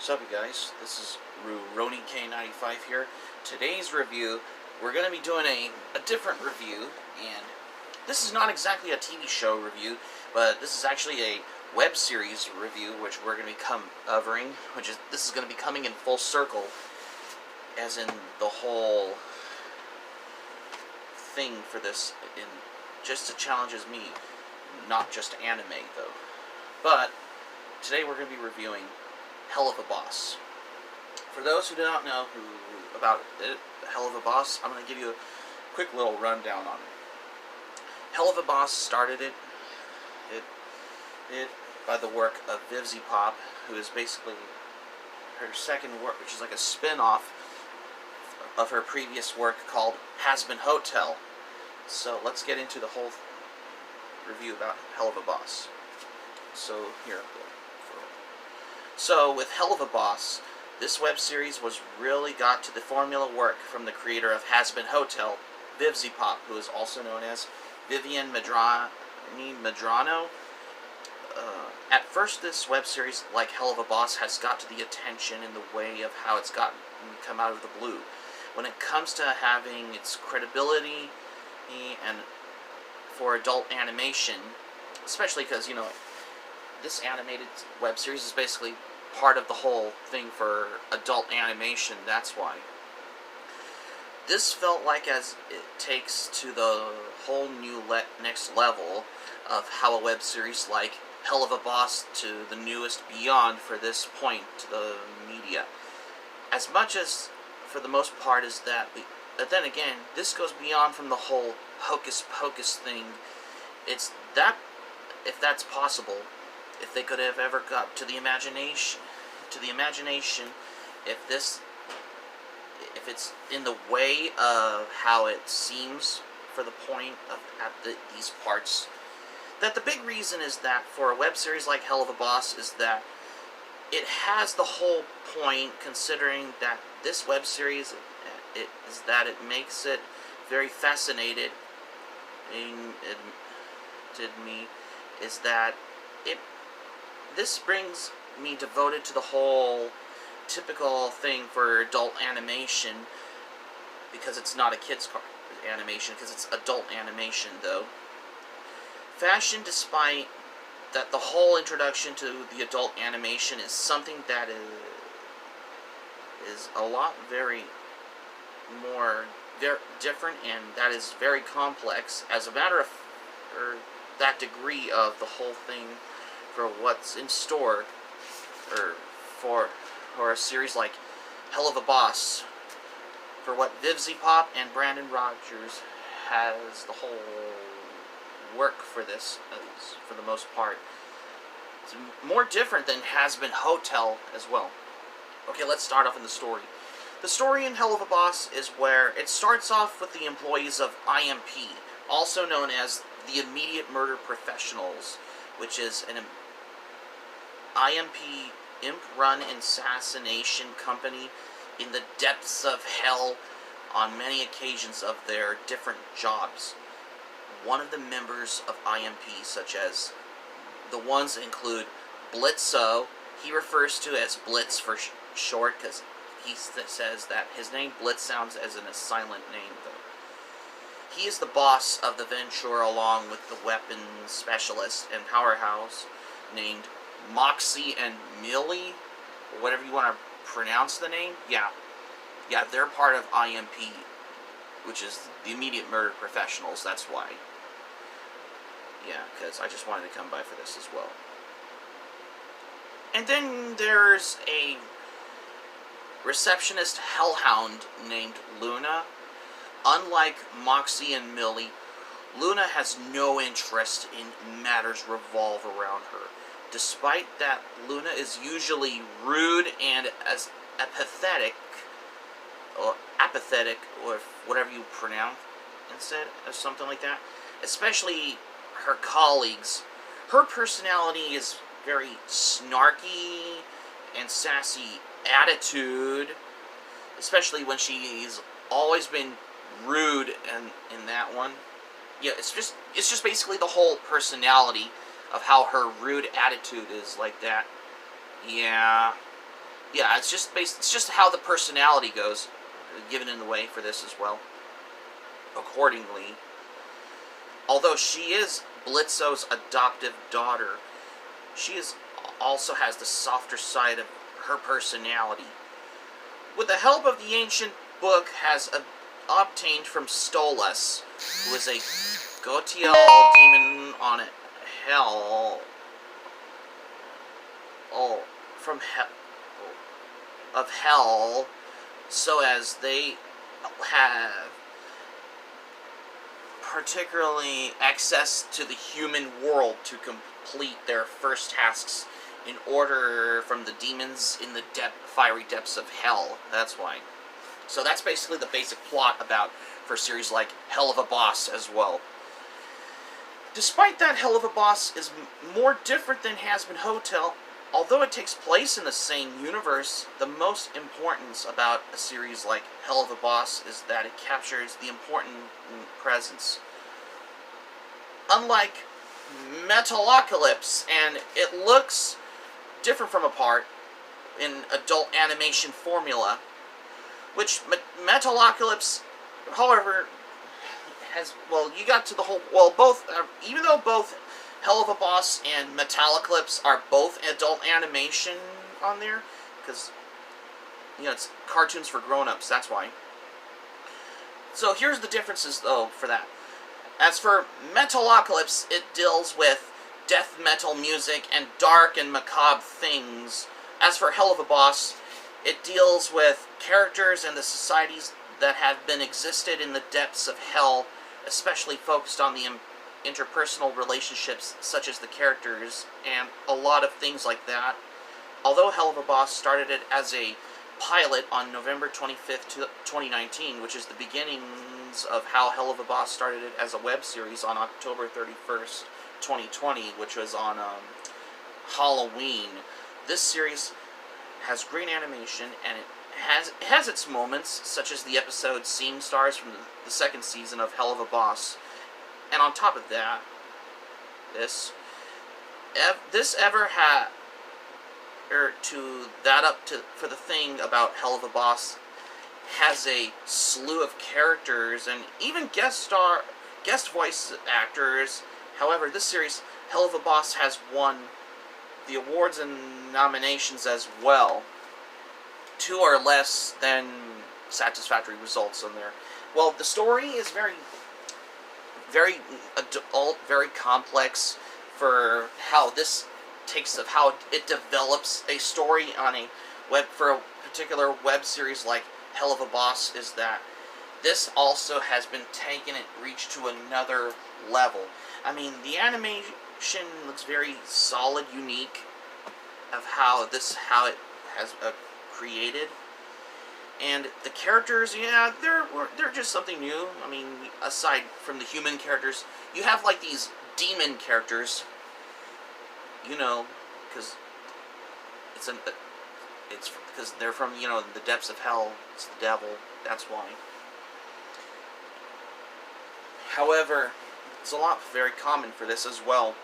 What's up, you guys? This is Ronnie K95 here. Today's review, we're going to be doing a different review, and this is not exactly a TV show review, but this is actually a web series review, which we're going to be covering, this is going to be coming in full circle, as in the whole thing for this, just to challenges me, not just anime, though. But today we're going to be reviewing Helluva Boss. For those who do not know about it, Helluva Boss, I'm going to give you a quick little rundown on it. Helluva Boss started it by the work of Vivzy Pop, who is basically her second work, which is like a spin-off of her previous work called Has Been Hotel. So let's get into the whole review about Helluva Boss. So here we go. So with Helluva Boss, this web series really got to the formula work from the creator of Has Been Hotel, Vivzy Pop, who is also known as Vivian Medrano. At first, this web series, like Helluva Boss, has got to the attention in the way of how it's come out of the blue. When it comes to having its credibility and for adult animation, especially because, this animated web series is basically part of the whole thing for adult animation, that's why. This felt like as it takes to the whole new next level of how a web series like Helluva Boss to the newest beyond for this point to the media. As much as, for the most part, is that, but then again, this goes beyond from the whole hocus pocus thing. It's that, if that's possible, if they could have ever got to the imagination, if it's in the way of how it seems for the point of these parts, that the big reason is that for a web series like Helluva Boss is that it has the whole point, considering that this web series it makes it very fascinated. Is that this brings me devoted to the whole typical thing for adult animation, because it's not a kid's animation, because it's adult animation, though. Fashion, despite that the whole introduction to the adult animation is something that is a lot very different, and that is very complex, as a matter of that degree of the whole thing for what's in store, or for a series like Helluva Boss, for what Vivzy Pop and Brandon Rogers has the whole work for this, for the most part. It's more different than Has Been Hotel as well. Okay, let's start off in the story. The story in Helluva Boss is where it starts off with the employees of IMP, also known as the Immediate Murder Professionals, which is an IMP imp-run assassination company in the depths of hell on many occasions of their different jobs. One of the members of IMP, such as the ones include Blitzo, he refers to as Blitz for short, because he says that his name Blitz sounds as a silent name, though. He is the boss of the venture, along with the weapons specialist and powerhouse named Moxie and Millie, or whatever you want to pronounce the name. Yeah, they're part of IMP, which is the Immediate Murder Professionals, that's why. Yeah, because I just wanted to come by for this as well. And then there's a receptionist hellhound named Luna. Unlike Moxie and Millie, Luna has no interest in matters revolve around her. Despite that, Luna is usually rude and as apathetic, or whatever you pronounce instead, or something like that. Especially her colleagues. Her personality is very snarky and sassy attitude, especially when she's always been rude in that one. Yeah, it's just basically the whole personality of how her rude attitude is like that. Yeah. yeah, it's just how the personality goes, given in the way for this as well. Accordingly, although she is Blitzo's adoptive daughter, also has the softer side of her personality. With the help of the ancient book has obtained from Stolas, who is a Gotiel demon on hell. Oh, from hell. Of hell, so as they have particularly access to the human world to complete their first tasks in order from the demons in the fiery depths of hell. That's why. So that's basically the basic plot for a series like Helluva Boss as well. Despite that, Helluva Boss is more different than Has Been Hotel. Although it takes place in the same universe, the most importance about a series like Helluva Boss is that it captures the important presence. Unlike Metalocalypse, and it looks different from a part in adult animation formula, which Metalocalypse, however, has, well, you got to the whole, well, both, even though both Helluva Boss and Metalocalypse are both adult animation on there, because, you know, it's cartoons for grown-ups, that's why. So here's the differences, though, for that. As for Metalocalypse, it deals with death metal music and dark and macabre things. As for Helluva Boss, it deals with characters and the societies that have been existed in the depths of hell, especially focused on the interpersonal relationships, such as the characters, and a lot of things like that. Although Helluva Boss started it as a pilot on November 25th, 2019, which is the beginnings of how Helluva Boss started it as a web series on October 31st, 2020, which was on Halloween. This series has great animation, and it has its moments, such as the episode Scene Stars from the second season of Helluva Boss. And on top of that, this ever had, for the thing about Helluva Boss, has a slew of characters and even guest voice actors. However, this series, Helluva Boss, has won the awards and nominations as well. 2 are less than satisfactory results on there. Well, the story is very adult, very complex for how it develops a story on for a particular web series like Helluva Boss, is that this also has been reached to another level. I mean, the animation looks very solid, unique of how it has created. And the characters, yeah, they're just something new. I mean, aside from the human characters, you have like these demon characters. You know, because it's because they're from, you know, the depths of hell. It's the devil. That's why. However, it's a lot very common for this as well.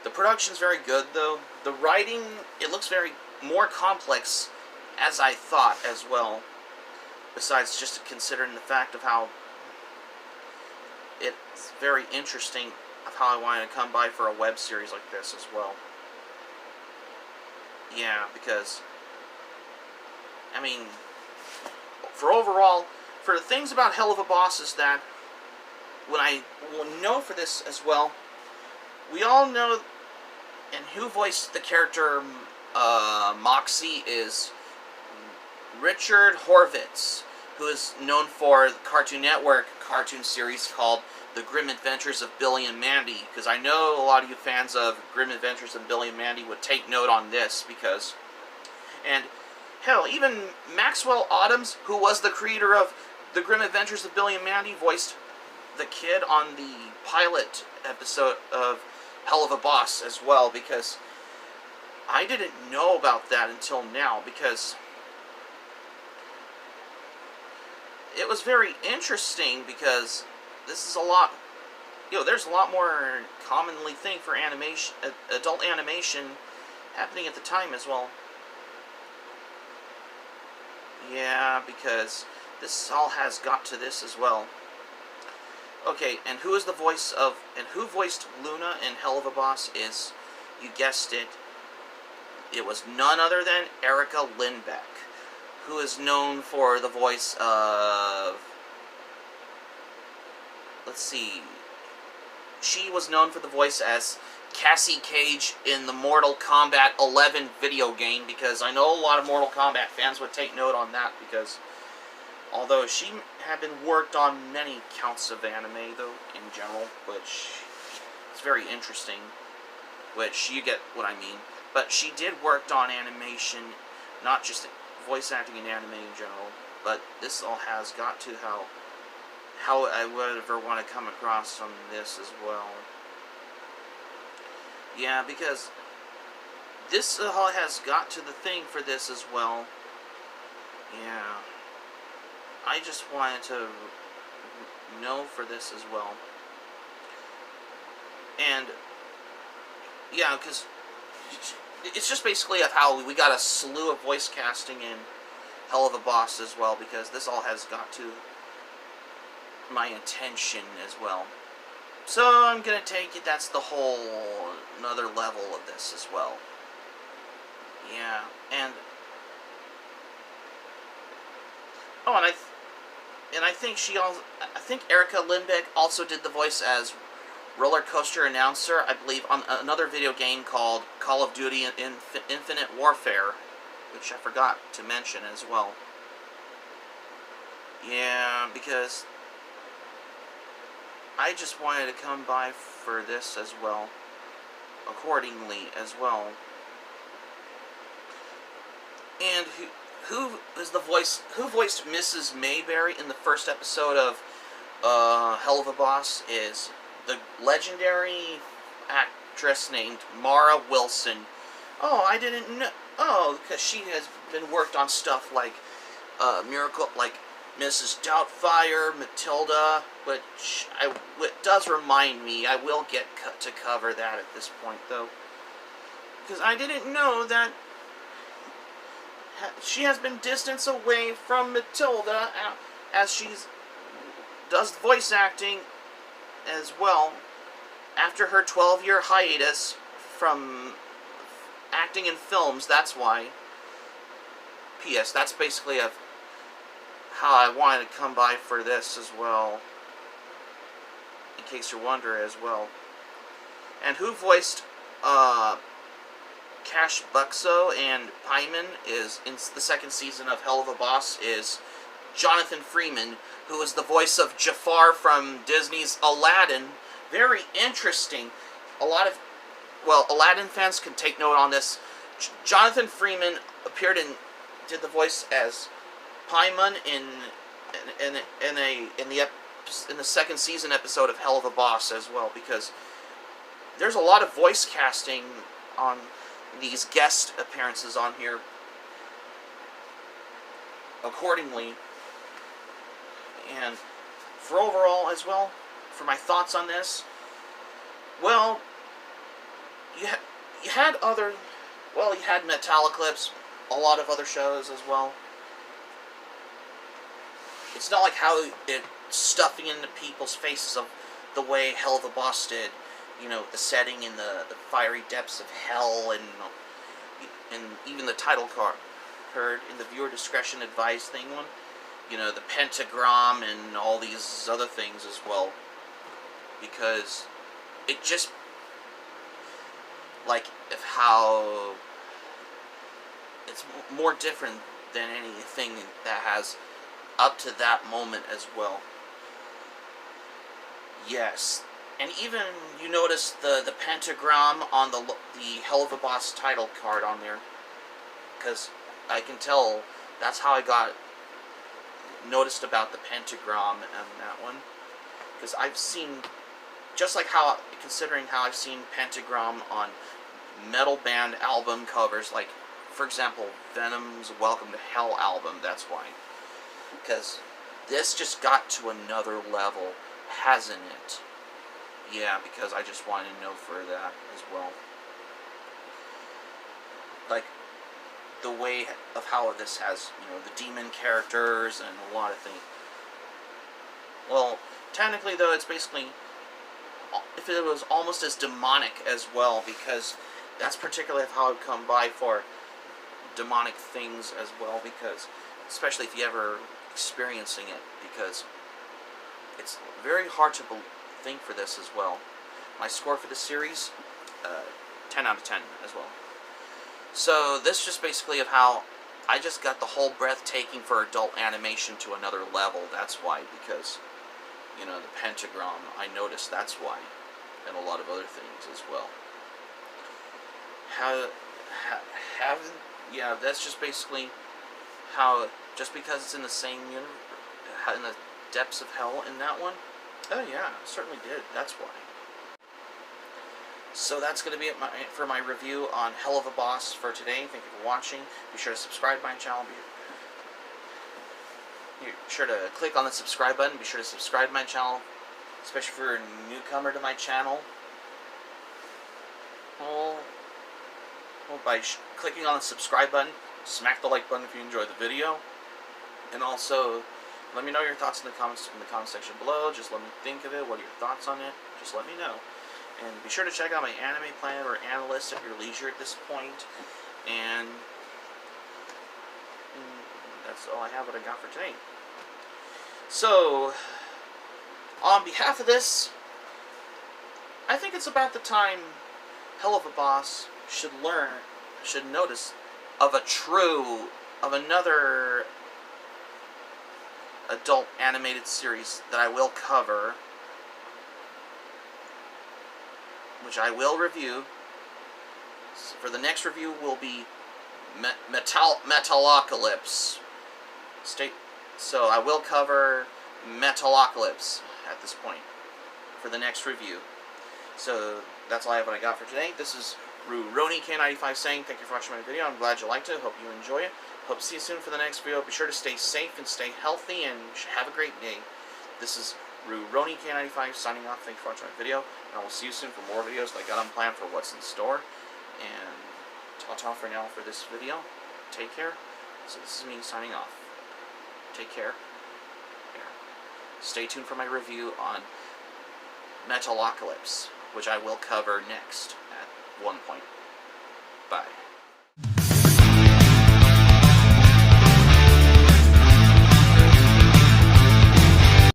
The production's very good, though. The writing, it looks very more complex, as I thought as well, besides just considering the fact of how it's very interesting of how I wanted to come by for a web series like this as well. Yeah, because, I mean, for the things about Helluva Boss is that, when I will know for this as well, we all know, and who voiced the character Moxie is Richard Horvitz, who is known for the Cartoon Network cartoon series called The Grim Adventures of Billy and Mandy, because I know a lot of you fans of Grim Adventures of Billy and Mandy would take note on this, because, and hell, even Maxwell Autumns, who was the creator of The Grim Adventures of Billy and Mandy, voiced the kid on the pilot episode of Helluva Boss as well, because I didn't know about that until now, because it was very interesting, because this is a lot, you know, there's a lot more commonly thing for animation, adult animation happening at the time as well. Yeah, because this all has got to this as well. Okay, and who voiced Luna in Helluva Boss is, you guessed it, it was none other than Erica Lindbeck, who is known for the voice of, let's see, she was known for the voice as Cassie Cage in the Mortal Kombat 11 video game, because I know a lot of Mortal Kombat fans would take note on that, because although she had been worked on many counts of anime, though, in general, which is very interesting, which you get what I mean, but she did work on animation, not just voice acting in anime in general, but this all has got to how I would ever want to come across on this as well. Yeah, because this all has got to the thing for this as well. Yeah. I just wanted to know for this as well. And, yeah, because it's just basically of how we got a slew of voice casting in Helluva Boss as well, because this all has got to my attention as well. So I'm going to take it that's the whole another level of this as well. Yeah, and oh, and I think I think Erica Lindbeck also did the voice as roller coaster announcer, I believe, on another video game called Call of Duty Infinite Warfare, which I forgot to mention as well. Yeah, because I just wanted to come by for this as well, accordingly as well. And who voiced Mrs. Mayberry in the first episode of Helluva Boss is the legendary actress named Mara Wilson. Oh, I didn't know. Oh, because she has been worked on stuff like Miracle, like Mrs. Doubtfire, Matilda, which it does remind me. I will get to cover that at this point, though, because I didn't know that she has been distanced away from Matilda as she does voice acting as well after her 12-year hiatus from acting in films. That's why. P.S. That's basically how I wanted to come by for this as well, in case you're wondering as well. And who voiced Cash Buxo and Paimon is in the second season of Helluva Boss is Jonathan Freeman, who is the voice of Jafar from Disney's Aladdin. Very interesting. Aladdin fans can take note on this. Jonathan Freeman did the voice as Paimon in the second season episode of Helluva Boss as well, because there's a lot of voice casting on these guest appearances on here accordingly. And for overall as well, for my thoughts on this, well, you had Metalocalypse, a lot of other shows as well. It's not like how it stuffing into people's faces of the way Helluva Boss did. You know, the setting in the fiery depths of hell, and even the title card heard in the viewer discretion advised thing one. You know, the pentagram and all these other things as well. Because it just, like, how it's more different than anything that has up to that moment as well. Yes. And even you notice the pentagram on the Helluva Boss title card on there, because I can tell that's how I got noticed about the pentagram and that one, because I've seen, just like how, considering how I've seen pentagram on metal band album covers, like for example Venom's Welcome to Hell album. That's why, because this just got to another level, hasn't it? Yeah, because I just wanted to know for that as well. Like, the way of how this has, the demon characters and a lot of things. Well, technically though, it's basically, if it was almost as demonic as well, because that's particularly how I've come by for demonic things as well, because especially if you ever experiencing it, because it's very hard to think for this as well. My score for this series, 10 out of 10 as well. So this just basically of how I just got the whole breathtaking for adult animation to another level. That's why, because the pentagram, I noticed that's why, and a lot of other things as well. Yeah, that's just basically how, just because it's in the same universe, in the depths of hell in that one. Oh yeah, certainly did. That's why. So that's going to be it for my review on Helluva Boss for today. Thank you for watching. Be sure to subscribe to my channel. Be sure to click on the subscribe button. Be sure to subscribe to my channel, especially if you're a newcomer to my channel. By clicking on the subscribe button, smack the like button if you enjoyed the video, and also let me know your thoughts in the comments section below. Just let me think of it. What are your thoughts on it? Just let me know. And be sure to check out my anime plan or analyst at your leisure at this point. And that's all I have what I got for today. So, on behalf of this, I think it's about the time Helluva Boss should notice of another adult animated series that I will cover, which I will review. So for the next review will be Metalocalypse. So I will cover Metalocalypse at this point for the next review. So that's all I have what I got for today. This is RuRoni-K95 saying thank you for watching my video. I'm glad you liked it. Hope you enjoy it. Hope to see you soon for the next video. Be sure to stay safe and stay healthy, and have a great day. This is RuRoni-K95 signing off. Thank you for watching my video, and I will see you soon for more videos that I got on plan for what's in store. And ta-ta for now for this video. Take care. So this is me signing off. Take care. Stay tuned for my review on Metalocalypse, which I will cover next at one point. Bye.